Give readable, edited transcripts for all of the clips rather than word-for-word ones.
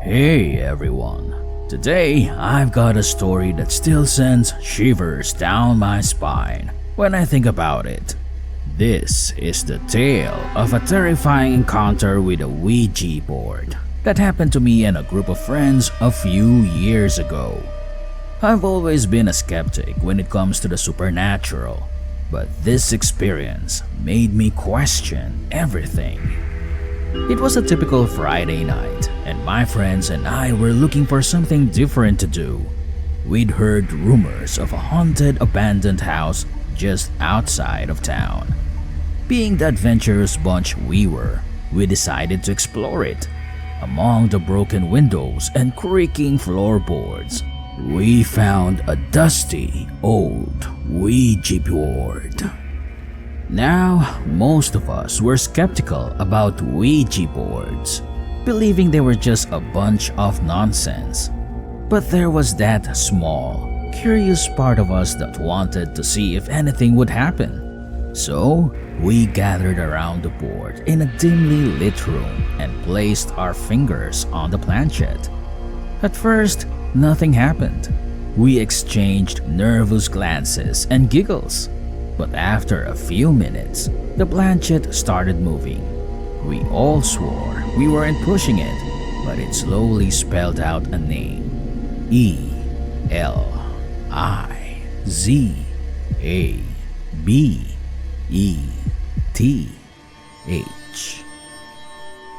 Hey everyone, today I've got a story that still sends shivers down my spine when I think about it. This is the tale of a terrifying encounter with a Ouija board that happened to me and a group of friends a few years ago. I've always been a skeptic when it comes to the supernatural, but this experience made me question everything. It was a typical Friday night, and my friends and I were looking for something different to do. We'd heard rumors of a haunted abandoned house just outside of town. Being the adventurous bunch we were, we decided to explore it. Among the broken windows and creaking floorboards, we found a dusty, old Ouija board. Now, most of us were skeptical about Ouija boards, believing they were just a bunch of nonsense. But there was that small, curious part of us that wanted to see if anything would happen. So, we gathered around the board in a dimly lit room and placed our fingers on the planchette. At first, nothing happened. We exchanged nervous glances and giggles. But after a few minutes, the planchette started moving. We all swore we weren't pushing it, but it slowly spelled out a name. Elizabeth.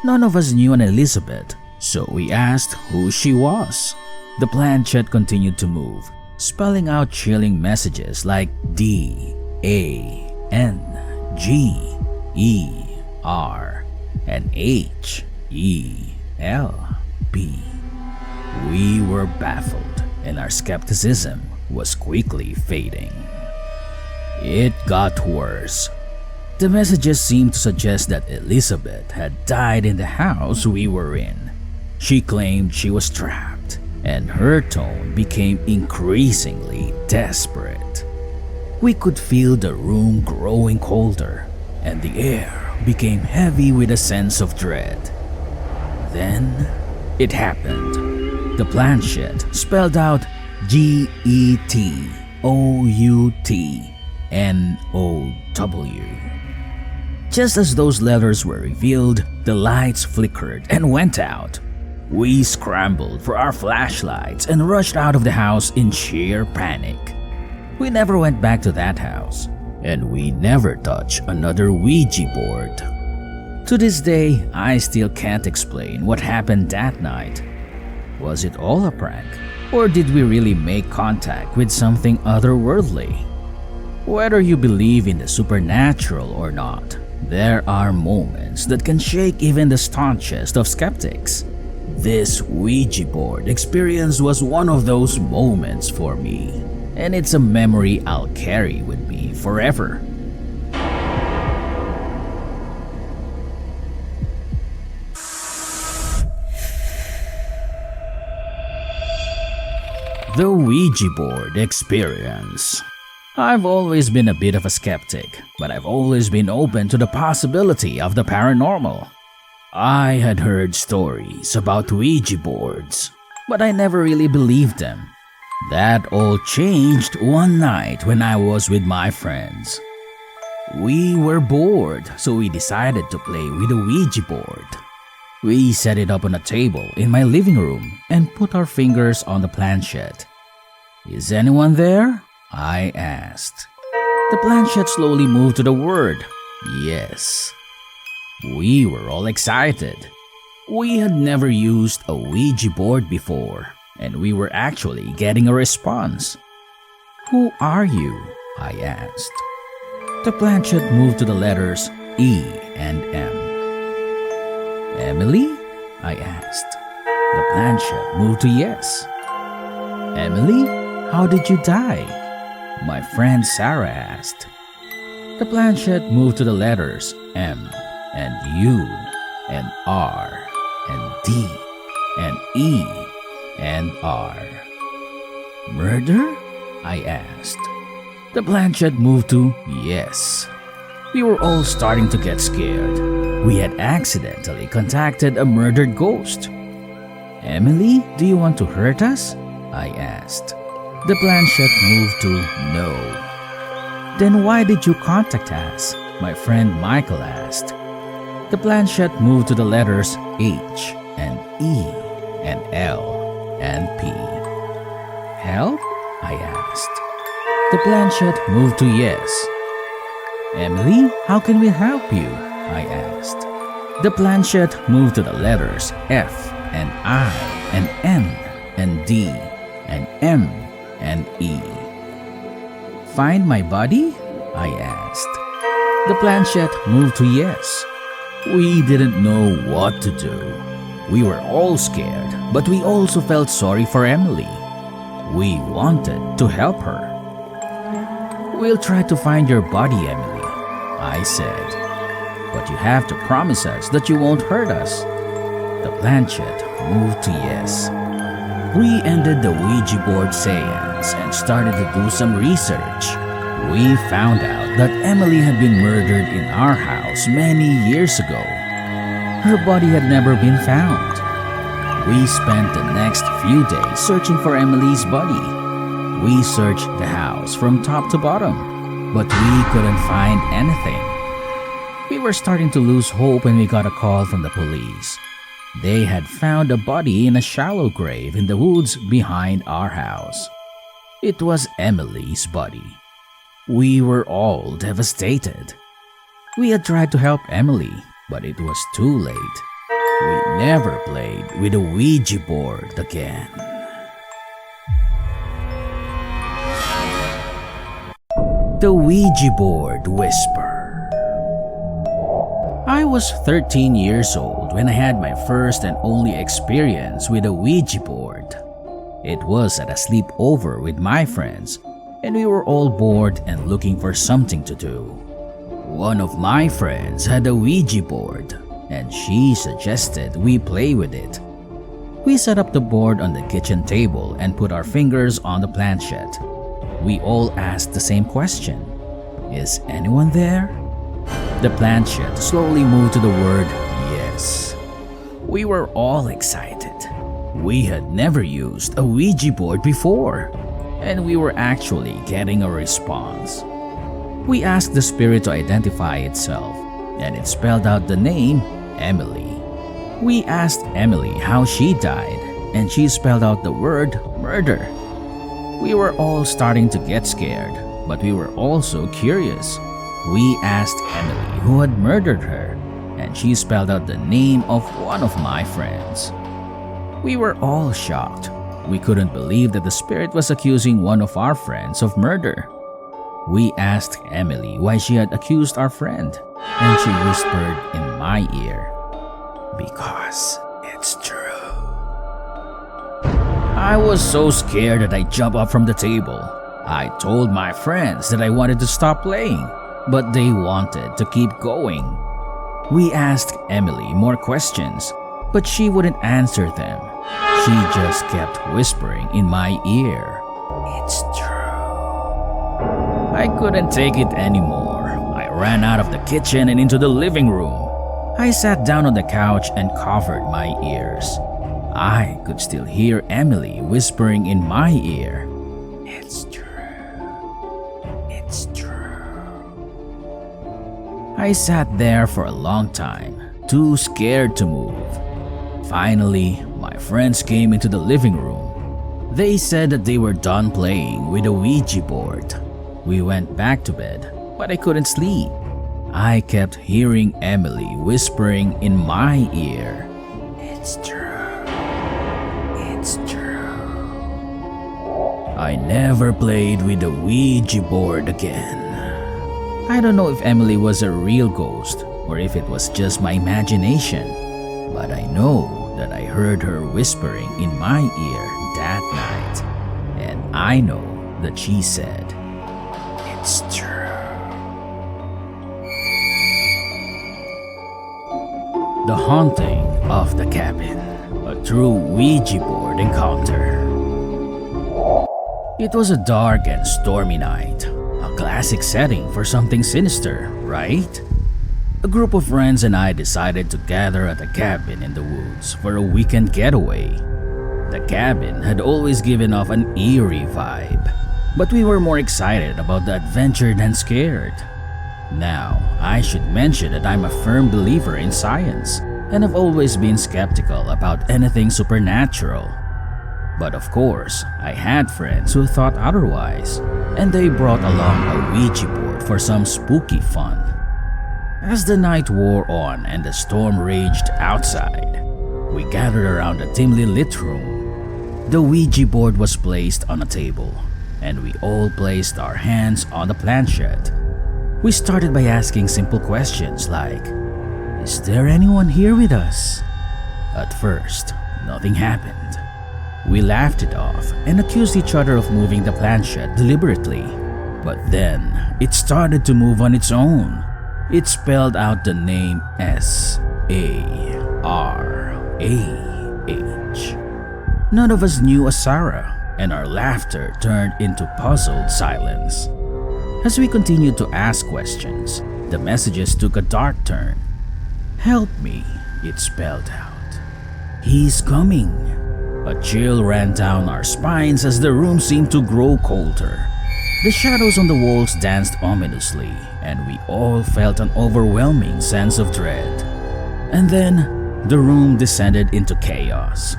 None of us knew an Elizabeth, so we asked who she was. The planchette continued to move, spelling out chilling messages like DANGER and HELP. We were baffled, and our skepticism was quickly fading. It got worse. The messages seemed to suggest that Elizabeth had died in the house we were in. She claimed she was trapped, and her tone became increasingly desperate. We could feel the room growing colder, and the air became heavy with a sense of dread. Then, it happened. The planchette spelled out GETOUTNOW. Just as those letters were revealed, the lights flickered and went out. We scrambled for our flashlights and rushed out of the house in sheer panic. We never went back to that house, and we never touched another Ouija board. To this day, I still can't explain what happened that night. Was it all a prank, or did we really make contact with something otherworldly? Whether you believe in the supernatural or not, there are moments that can shake even the staunchest of skeptics. This Ouija board experience was one of those moments for me, and it's a memory I'll carry with me forever. The Ouija board experience. I've always been a bit of a skeptic, but I've always been open to the possibility of the paranormal. I had heard stories about Ouija boards, but I never really believed them. That all changed one night when I was with my friends. We were bored, so we decided to play with a Ouija board. We set it up on a table in my living room and put our fingers on the planchette. "Is anyone there?" I asked. The planchette slowly moved to the word yes. We were all excited. We had never used a Ouija board before, and we were actually getting a response. "Who are you?" I asked. The planchette moved to the letters E and M. "Emily?" I asked. The planchette moved to yes. "Emily, how did you die?" my friend Sarah asked. The planchette moved to the letters M and U and R and D and E and R. "Murder?" I asked. The planchette moved to yes. We were all starting to get scared. We had accidentally contacted a murdered ghost. "Emily, do you want to hurt us?" I asked. The planchette moved to no. "Then why did you contact us?" my friend Michael asked. The planchette moved to the letters H and E and L and P. "Help?" I asked. The planchette moved to yes. "Emily, how can we help you?" I asked. The planchette moved to the letters F and I and N and D and M and E. "Find my body?" I asked. The planchette moved to yes. We didn't know what to do. We were all scared, but we also felt sorry for Emily. We wanted to help her. "We'll try to find your body, Emily," I said. "But you have to promise us that you won't hurt us." The planchette moved to yes. We ended the Ouija board seance and started to do some research. We found out that Emily had been murdered in our house many years ago. Her body had never been found. We spent the next few days searching for Emily's body. We searched the house from top to bottom, but we couldn't find anything. We were starting to lose hope when we got a call from the police. They had found a body in a shallow grave in the woods behind our house. It was Emily's body. We were all devastated. We had tried to help Emily, but it was too late. We never played with a Ouija board again. The Ouija Board Whisper. I was 13 years old when I had my first and only experience with a Ouija board. It was at a sleepover with my friends, and we were all bored and looking for something to do. One of my friends had a Ouija board, and she suggested we play with it. We set up the board on the kitchen table and put our fingers on the planchette. We all asked the same question: "Is anyone there?" The planchette slowly moved to the word yes. We were all excited. We had never used a Ouija board before, and we were actually getting a response. We asked the spirit to identify itself, and it spelled out the name Emily. We asked Emily how she died, and she spelled out the word murder. We were all starting to get scared, but we were also curious. We asked Emily who had murdered her, and she spelled out the name of one of my friends. We were all shocked. We couldn't believe that the spirit was accusing one of our friends of murder. We asked Emily why she had accused our friend, and she whispered in my ear, "Because it's true." I was so scared that I jumped up from the table. I told my friends that I wanted to stop playing, but they wanted to keep going. We asked Emily more questions, but she wouldn't answer them. She just kept whispering in my ear, "It's true." I couldn't take it anymore. I ran out of the kitchen and into the living room. I sat down on the couch and covered my ears. I could still hear Emily whispering in my ear, "It's true. It's true." I sat there for a long time, too scared to move. Finally, my friends came into the living room. They said that they were done playing with the Ouija board. We went back to bed, but I couldn't sleep. I kept hearing Emily whispering in my ear, "It's true. It's true." I never played with the Ouija board again. I don't know if Emily was a real ghost or if it was just my imagination, but I know that I heard her whispering in my ear that night, and I know that she said, "It's true." The Haunting of the Cabin. A true Ouija board encounter. It was a dark and stormy night, a classic setting for something sinister, right? A group of friends and I decided to gather at a cabin in the woods for a weekend getaway. The cabin had always given off an eerie vibe, but we were more excited about the adventure than scared. Now, I should mention that I'm a firm believer in science and have always been skeptical about anything supernatural. But of course, I had friends who thought otherwise, and they brought along a Ouija board for some spooky fun. As the night wore on and the storm raged outside, we gathered around a dimly lit room. The Ouija board was placed on a table, and we all placed our hands on the planchette. We started by asking simple questions like, "Is there anyone here with us?" At first, nothing happened. We laughed it off and accused each other of moving the planchette deliberately. But then, it started to move on its own. It spelled out the name S-A-R-A-H. None of us knew a Sarah, and our laughter turned into puzzled silence. As we continued to ask questions, the messages took a dark turn. "Help me," it spelled out. "He's coming." A chill ran down our spines as the room seemed to grow colder. The shadows on the walls danced ominously, and we all felt an overwhelming sense of dread. And then, the room descended into chaos.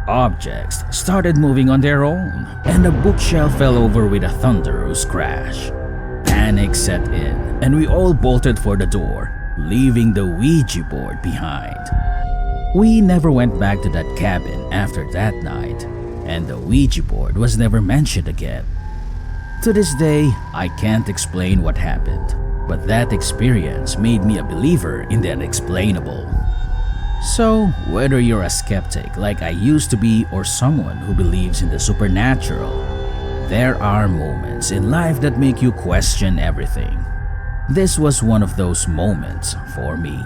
Objects started moving on their own, and a bookshelf fell over with a thunderous crash. Panic set in, and we all bolted for the door, leaving the Ouija board behind. We never went back to that cabin after that night, and the Ouija board was never mentioned again. To this day, I can't explain what happened, but that experience made me a believer in the unexplainable. So, whether you're a skeptic like I used to be or someone who believes in the supernatural, there are moments in life that make you question everything. This was one of those moments for me.